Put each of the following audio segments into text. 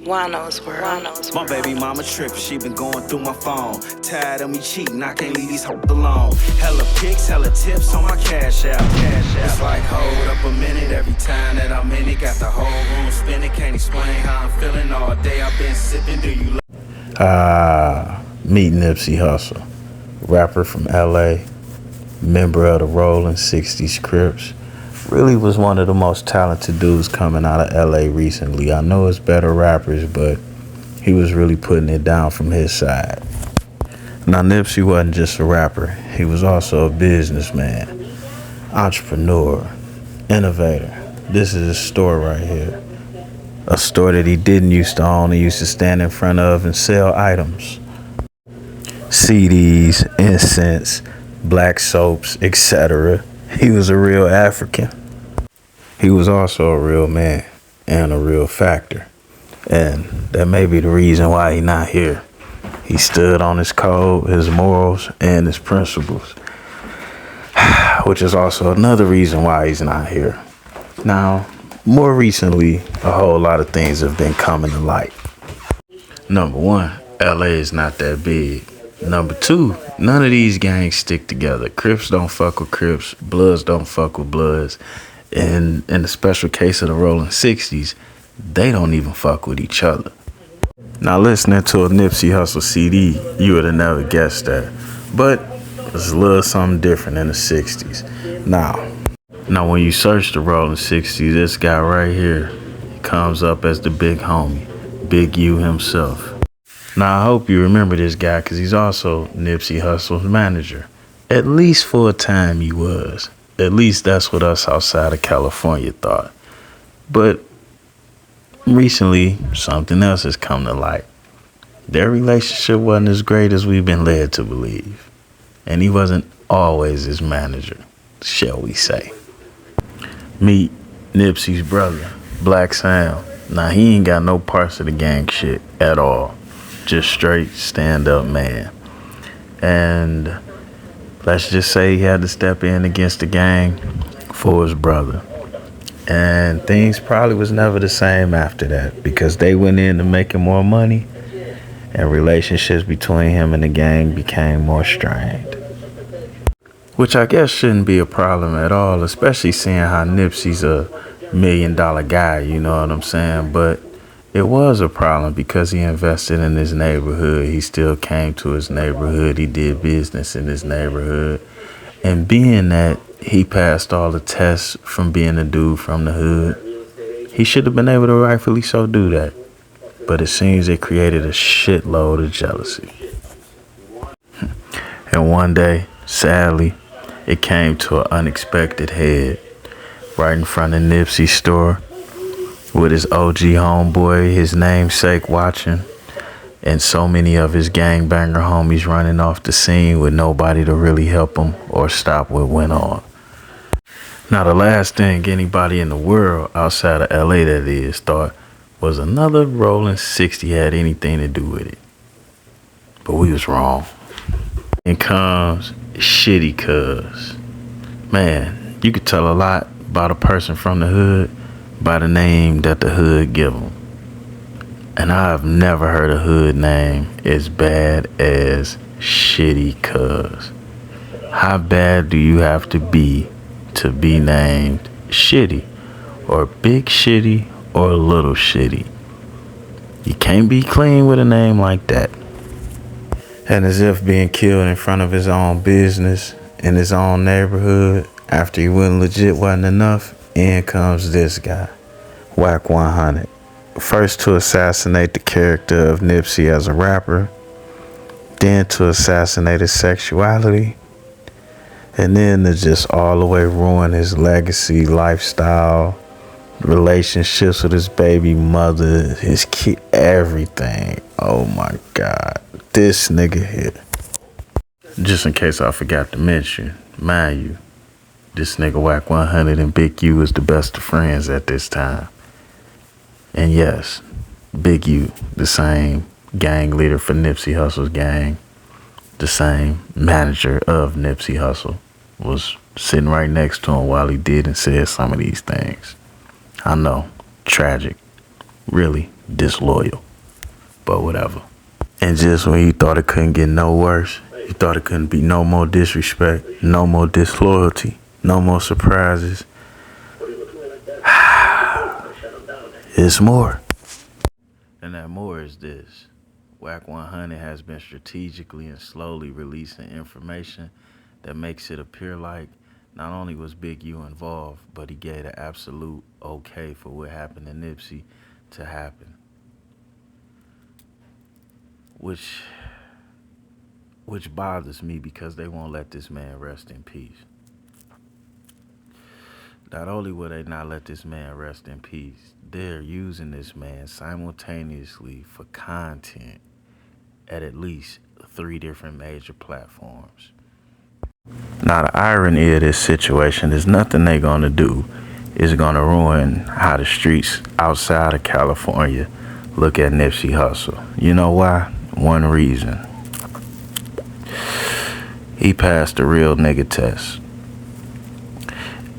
Juan-o's world. My baby mama trippin', she been going through my phone. Tired of me cheating, I can't leave these hoes alone. Hella pics, hella tips on my cash app. It's like, hold up a minute, every time that I'm in it, got the whole room spinning. Can't explain how I'm feeling all day. I've been sipping. Do you Meet Nipsey Hussle, rapper from LA, member of the Rolling 60s Crips. Really was one of the most talented dudes coming out of LA recently. I know it's better rappers, but he was really putting it down from his side. Now, Nipsey wasn't just a rapper. He was also a businessman, entrepreneur, innovator. This is his store right here. A store that he didn't used to own. He used to stand in front of and sell items. CDs, incense, black soaps, etc. He was a real African. He was also a real man and a real factor. And that may be the reason why he's not here. He stood on his code, his morals, and his principles. Which is also another reason why he's not here. Now, more recently, a whole lot of things have been coming to light. Number one, LA is not that big. Number two, none of these gangs stick together. Crips don't fuck with Crips. Bloods don't fuck with Bloods. And in the special case of the Rolling 60s, they don't even fuck with each other. Now, listening to a Nipsey Hussle CD, you would have never guessed that. But it's a little something different in the 60s. Now, when you search the Rolling 60s, this guy right here comes up as the big homie, Big U himself. Now, I hope you remember this guy because he's also Nipsey Hussle's manager. At least for a time he was. At least that's what us outside of California thought. But recently, something else has come to light. Their relationship wasn't as great as we've been led to believe. And he wasn't always his manager, shall we say. Meet Nipsey's brother, Black Sam. Now, he ain't got no parts of the gang shit at all. Just straight stand-up man. And let's just say he had to step in against the gang for his brother. And things probably was never the same after that because they went into making more money and relationships between him and the gang became more strained. Which I guess shouldn't be a problem at all, especially seeing how Nipsey's a $1 million guy, you know what I'm saying? But it was a problem because he invested in his neighborhood. He still came to his neighborhood. He did business in his neighborhood. And being that he passed all the tests from being a dude from the hood, he should have been able to rightfully so do that. But it seems it created a shitload of jealousy. And one day, sadly, it came to an unexpected head right in front of Nipsey's store with his OG homeboy, his namesake watching, and so many of his gangbanger homies running off the scene with nobody to really help him or stop what went on. Now, the last thing anybody in the world outside of LA, that is, thought was another Rolling 60 had anything to do with it. But we was wrong. And comes Shitty Cuz. Man, you could tell a lot about a person from the hood by the name that the hood give them. And I've never heard a hood name as bad as Shitty Cuz. How bad do you have to be named Shitty? Or Big Shitty or Little Shitty? You can't be clean with a name like that. And as if being killed in front of his own business in his own neighborhood after he went legit wasn't enough, in comes this guy, Wack 100. First to assassinate the character of Nipsey as a rapper, then to assassinate his sexuality, and then to just all the way ruin his legacy, lifestyle, relationships with his baby mother, his kid, everything. Oh my God, this nigga here. Just in case I forgot to mention, mind you, this nigga Wack 100 and Big U is the best of friends at this time. And yes, Big U, the same gang leader for Nipsey Hussle's gang, the same manager of Nipsey Hussle, was sitting right next to him while he did and said some of these things. I know, tragic, really disloyal, but whatever. And just when you thought it couldn't get no worse, you thought it couldn't be no more disrespect, no more disloyalty, no more surprises, it's more. And that more is this. Whack 100 has been strategically and slowly releasing information that makes it appear like not only was Big U involved, but he gave the absolute okay for what happened to Nipsey to happen. Which bothers me because they won't let this man rest in peace. Not only will they not let this man rest in peace, they're using this man simultaneously for content at least 3 different major platforms. Now, the irony of this situation is nothing they're going to do is going to ruin how the streets outside of California look at Nipsey Hussle. You know why? One reason. He passed the real nigga test.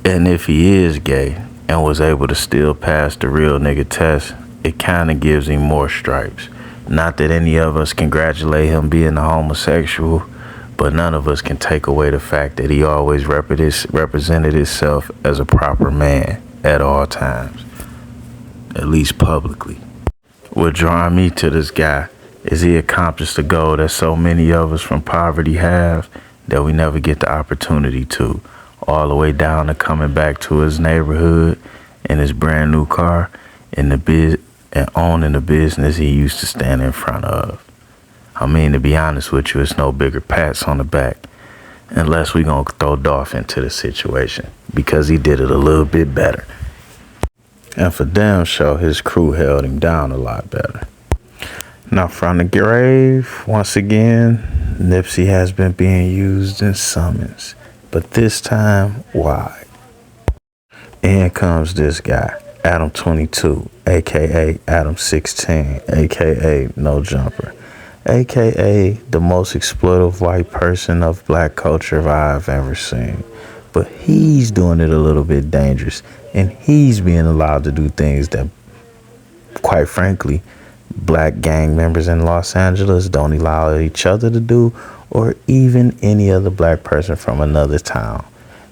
And if he is gay and was able to still pass the real nigga test, it kind of gives him more stripes. Not that any of us congratulate him being a homosexual, but none of us can take away the fact that he always represented himself as a proper man at all times, at least publicly. What drawing me to this guy is he accomplished the goal that so many of us from poverty have that we never get the opportunity to, all the way down to coming back to his neighborhood in his brand new car and owning the business he used to stand in front of. I mean, to be honest with you, it's no bigger pats on the back unless we gonna throw Dolph into the situation because he did it a little bit better. And for damn sure, his crew held him down a lot better. Now, from the grave, once again, Nipsey has been being used in summons, but this time, why? In comes this guy, Adam 22, aka Adam 16, aka No Jumper, aka the most exploitive white person of black culture I've ever seen. But he's doing it a little bit dangerous, and he's being allowed to do things that, quite frankly, black gang members in Los Angeles don't allow each other to do, or even any other black person from another town.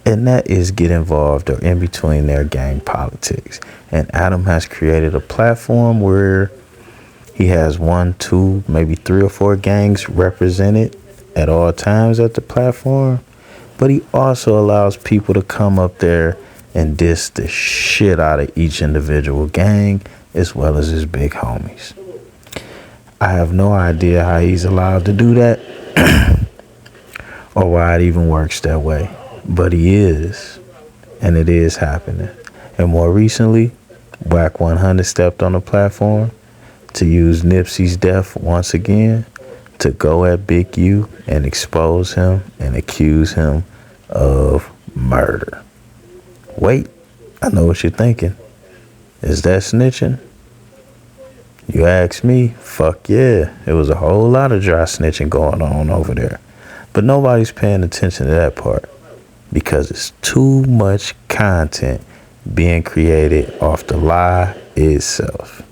And that is get involved or in between their gang politics. And Adam has created a platform where he has 1, 2, maybe 3 or 4 gangs represented at all times at the platform. But he also allows people to come up there and diss the shit out of each individual gang as well as his big homies. I have no idea how he's allowed to do that or why it even works that way. But he is, and it is happening. And more recently, Whack 100 stepped on the platform to use Nipsey's death once again to go at Big U and expose him and accuse him of murder. Wait, I know what you're thinking. Is that snitching? You ask me, fuck yeah. There was a whole lot of dry snitching going on over there. But nobody's paying attention to that part because it's too much content being created off the lie itself.